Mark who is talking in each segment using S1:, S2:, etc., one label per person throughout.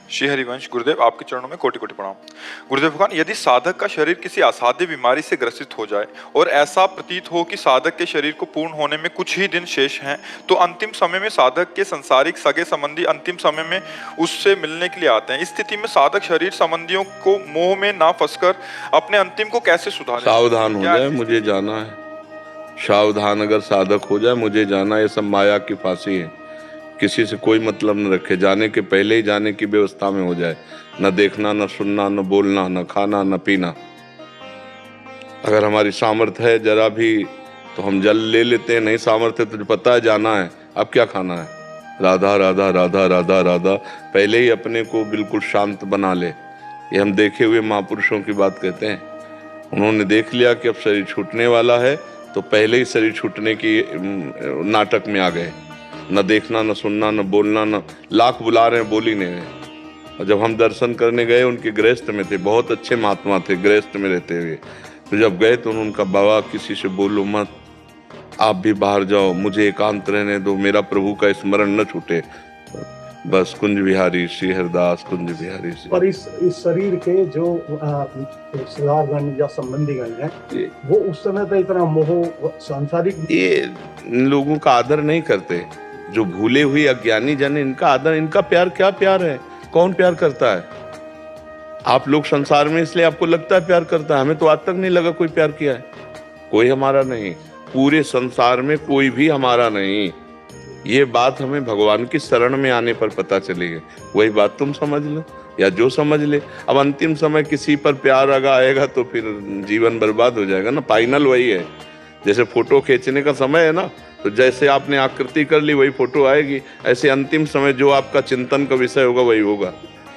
S1: श्री हरिवंश गुरुदेव, आपके चरणों में कोटि कोटि प्रणाम। गुरुदेव भगवान, यदि साधक का शरीर किसी असाध्य बीमारी से ग्रसित हो जाए और ऐसा प्रतीत हो कि साधक के शरीर को पूर्ण होने में कुछ ही दिन शेष हैं, तो अंतिम समय में साधक के संसारिक सगे संबंधी अंतिम समय में उससे मिलने के लिए आते हैं। इस स्थिति में साधक शरीर संबंधियों को मोह में ना फंसकर अपने अंतिम को कैसे सुधारे?
S2: सावधान हो जाए, मुझे जाना है। सावधान अगर साधक हो जाए, मुझे जाना, ये सब माया की फांसी है। किसी से कोई मतलब न रखे, जाने के पहले ही जाने की व्यवस्था में हो जाए। न देखना, न सुनना, न बोलना, न खाना, न पीना। अगर हमारी सामर्थ्य है जरा भी तो हम जल ले लेते हैं, नहीं सामर्थ्य तो पता है जाना है, अब क्या खाना है। राधा राधा राधा राधा राधा, पहले ही अपने को बिल्कुल शांत बना ले। ये हम देखे हुए महापुरुषों की बात कहते हैं। उन्होंने देख लिया कि अब शरीर छूटने वाला है, तो पहले ही शरीर छूटने की नाटक में आ गए। न देखना, न सुनना, न बोलना, न लाख बुला रहे हैं, बोल ही नहीं रहे। और जब हम दर्शन करने गए, उनके गृहस्थ में थे, बहुत अच्छे महात्मा थे गृहस्थ में रहते हुए। तो जब गए तो उनका, बाबा किसी से बोलो मत, आप भी बाहर जाओ, मुझे एकांत रहने दो, मेरा प्रभु का स्मरण न छूटे। बस कुंज बिहारी श्री हरदास, कुंज बिहारी श्री।
S3: और इस शरीर के जो रिश्तेदारगण या संबंधीगण हैं, वो उस समय पे इतना मोह सांसारिक,
S2: ये लोगों का आदर नहीं करते। जो भूले हुए अज्ञानी जन, इनका आदर, इनका प्यार क्या प्यार है? कौन प्यार करता है? आप लोग संसार में इसलिए आपको लगता है प्यार करता है, हमें तो आज तक नहीं लगा कोई प्यार किया है। कोई हमारा नहीं, पूरे संसार में कोई भी हमारा नहीं। ये बात हमें भगवान की शरण में आने पर पता चलेगी। वही बात तुम समझ लो या जो समझ ले। अब अंतिम समय किसी पर प्यार अगर आएगा तो फिर जीवन बर्बाद हो जाएगा ना। फाइनल वही है, जैसे फोटो खींचने का समय है ना, तो जैसे आपने आकृति कर ली वही फोटो आएगी। ऐसे अंतिम समय जो आपका चिंतन का विषय होगा वही होगा।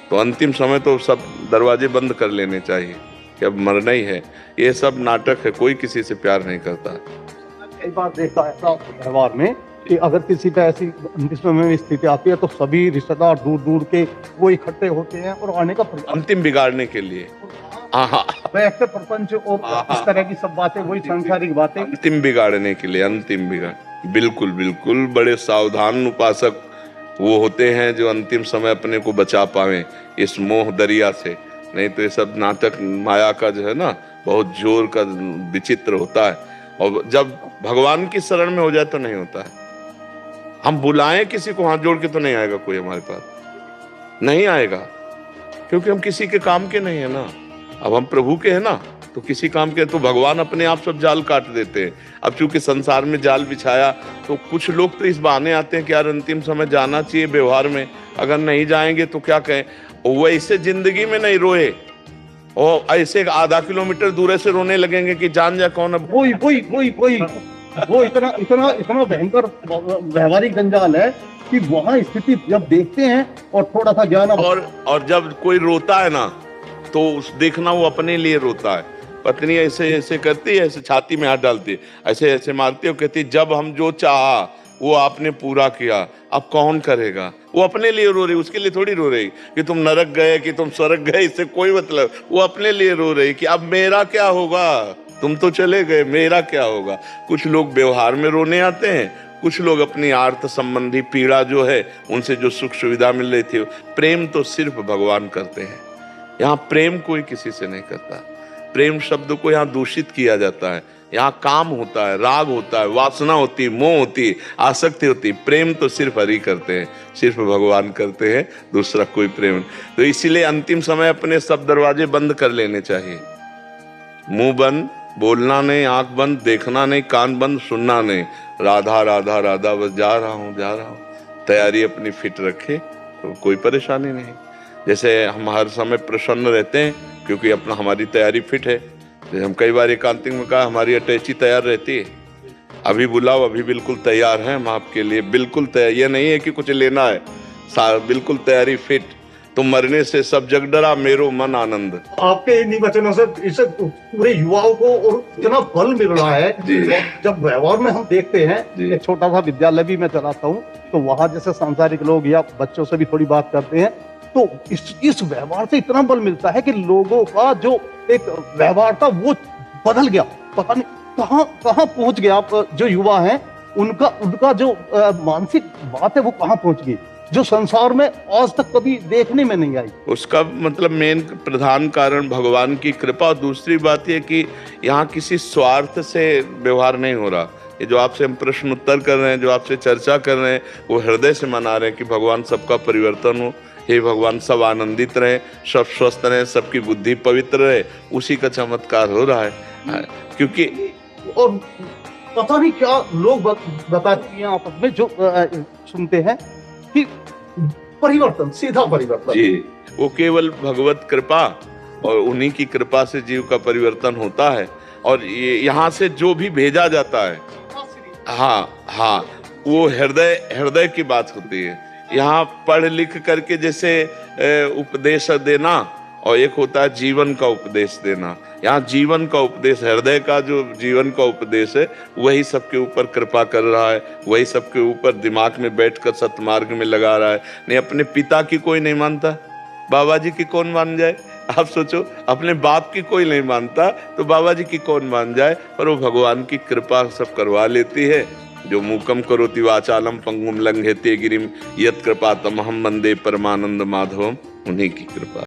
S2: तो अंतिम समय तो सब दरवाजे बंद कर लेने चाहिए कि अब मरना ही है। ये सब नाटक है, कोई किसी से प्यार नहीं करता।
S3: कई बार देखा है व्यवहार में कि अगर किसी पे ऐसी अंतिम समय में स्थिति आती है तो सभी रिश्तेदार दूर दूर के वो इकट्ठे होते हैं और आने का
S2: अंतिम बिगाड़ने के लिए।
S3: वैसे प्रपंच और इस तरह की सब बातें, वही सांसारिक बातें,
S2: अंतिम बिगाड़ने के लिए, अंतिम बिगाड़। बिल्कुल बिल्कुल, बड़े सावधान उपासक वो होते हैं जो अंतिम समय अपने को बचा पावे इस मोह दरिया से। नहीं तो ये सब नाटक माया का जो है ना, बहुत जोर का विचित्र होता है। और जब भगवान की शरण में हो जाए तो नहीं होता है। हम बुलाएं किसी को, हाथ जोड़ के तो नहीं आएगा कोई हमारे पास, नहीं आएगा, क्योंकि हम किसी के काम के नहीं है ना। अब हम प्रभु के हैं ना, तो किसी काम के, तो भगवान अपने आप सब जाल काट देते हैं। अब चूंकि संसार में जाल बिछाया, तो कुछ लोग तो इस बहाने आते हैं कि यार अंतिम समय जाना चाहिए व्यवहार में, अगर नहीं जाएंगे तो क्या कहें। वैसे जिंदगी में नहीं रोए और ऐसे आधा किलोमीटर दूर से रोने लगेंगे कि जान जा कौन। अब
S3: वो इतना भयंकर व्यवहारिक जंजाल है कि वहां स्थिति जब देखते हैं और थोड़ा सा ज्ञान,
S2: और जब कोई रोता है ना, तो उस देखना वो अपने लिए रोता है। पत्नी ऐसे ऐसे करती है, ऐसे छाती में हाथ डालती है, ऐसे ऐसे मारती है, कहती है जब हम जो चाहा वो आपने पूरा किया, अब कौन करेगा। वो अपने लिए रो रही, उसके लिए थोड़ी रो रही कि तुम नरक गए कि तुम स्वर्ग गए, इससे कोई मतलब। वो अपने लिए रो रही कि अब मेरा क्या होगा, तुम तो चले गए, मेरा क्या होगा। कुछ लोग व्यवहार में रोने आते हैं, कुछ लोग अपनी आर्त संबंधी पीड़ा जो है, उनसे जो सुख सुविधा मिल रही थी। प्रेम तो सिर्फ भगवान करते हैं। यहाँ प्रेम कोई किसी से नहीं करता। प्रेम शब्द को यहाँ दूषित किया जाता है। यहाँ काम होता है, राग होता है, वासना होती है, मोह होती है, आसक्ति होती है। प्रेम तो सिर्फ हरि करते हैं, सिर्फ भगवान करते हैं, दूसरा कोई प्रेम नहीं। तो इसीलिए अंतिम समय अपने सब दरवाजे बंद कर लेने चाहिए। मुंह बंद, बोलना नहीं, आंख बंद, देखना नहीं, कान बंद, सुनना नहीं। राधा राधा राधा, बस जा रहा हूँ जा रहा हूँ। तैयारी अपनी फिट रखे तो कोई परेशानी नहीं। जैसे हम हर समय प्रसन्न रहते हैं क्योंकि अपना हमारी तैयारी फिट है। जैसे हम कई बार एकांतिक में कहा, हमारी अटैची तैयार रहती है, अभी बुलाओ, अभी बिल्कुल तैयार हैं हम आपके लिए, बिल्कुल तैयार। ये नहीं है कि कुछ लेना है, बिल्कुल तैयारी फिट। तुम मरने से सब जग डरा, मेरो मन आनंद।
S3: आपके इन वचनों से इसे पूरे युवाओं को और इतना बल मिल रहा है। जब व्यवहार में हम देखते हैं, एक छोटा सा विद्यालय भी मैं चलाता हूँ, तो वहां जैसे सांसारिक लोग या बच्चों से भी थोड़ी बात करते हैं, तो इस व्यवहार से इतना बल मिलता है कि लोगों का जो एक व्यवहार था वो बदल गया। पता नहीं कहां पहुंच गया। जो युवा हैं उनका जो मानसिक बात है वो कहां पहुंच गई। जो संसार में आज तक कभी देखने में नहीं आई।
S2: उसका मतलब मेन प्रधान कारण भगवान की कृपा। और दूसरी बात यह कि यहाँ किसी स्वार्थ से व्यवहार नहीं हो रहा। ये जो आपसे हम प्रश्न उत्तर कर रहे हैं, जो आपसे चर्चा कर रहे हैं, वो हृदय से मना रहे हैं कि भगवान सबका परिवर्तन हो, हे भगवान सब आनंदित रहे, सब स्वस्थ रहे, सबकी बुद्धि पवित्र रहे। उसी का चमत्कार हो रहा है। क्योंकि
S3: और पता नहीं क्या लोग बताती हैं आपस में जो सुनते हैं कि परिवर्तन, सीधा परिवर्तन।
S2: जी, वो केवल भगवत कृपा और उन्हीं की कृपा से जीव का परिवर्तन होता है। और ये यहाँ से जो भी भेजा जाता है, हाँ, वो हृदय की बात होती है। यहाँ पढ़ लिख करके जैसे उपदेश देना, और एक होता है जीवन का उपदेश देना। यहाँ जीवन का उपदेश, हृदय का जो जीवन का उपदेश है, वही सबके ऊपर कृपा कर रहा है, वही सबके ऊपर दिमाग में बैठकर सतमार्ग में लगा रहा है। नहीं, अपने पिता की कोई नहीं मानता, बाबा जी की कौन मान जाए? आप सोचो, अपने बाप की कोई नहीं मानता तो बाबा जी की कौन मान जाए? पर वो भगवान की कृपा सब करवा लेती है। जो मूकम करोति वाचालम पंगुम लंघयते गिरिम यत् कृपा तमहम वंदे परमानंद माधवम, उन्हीं की कृपा।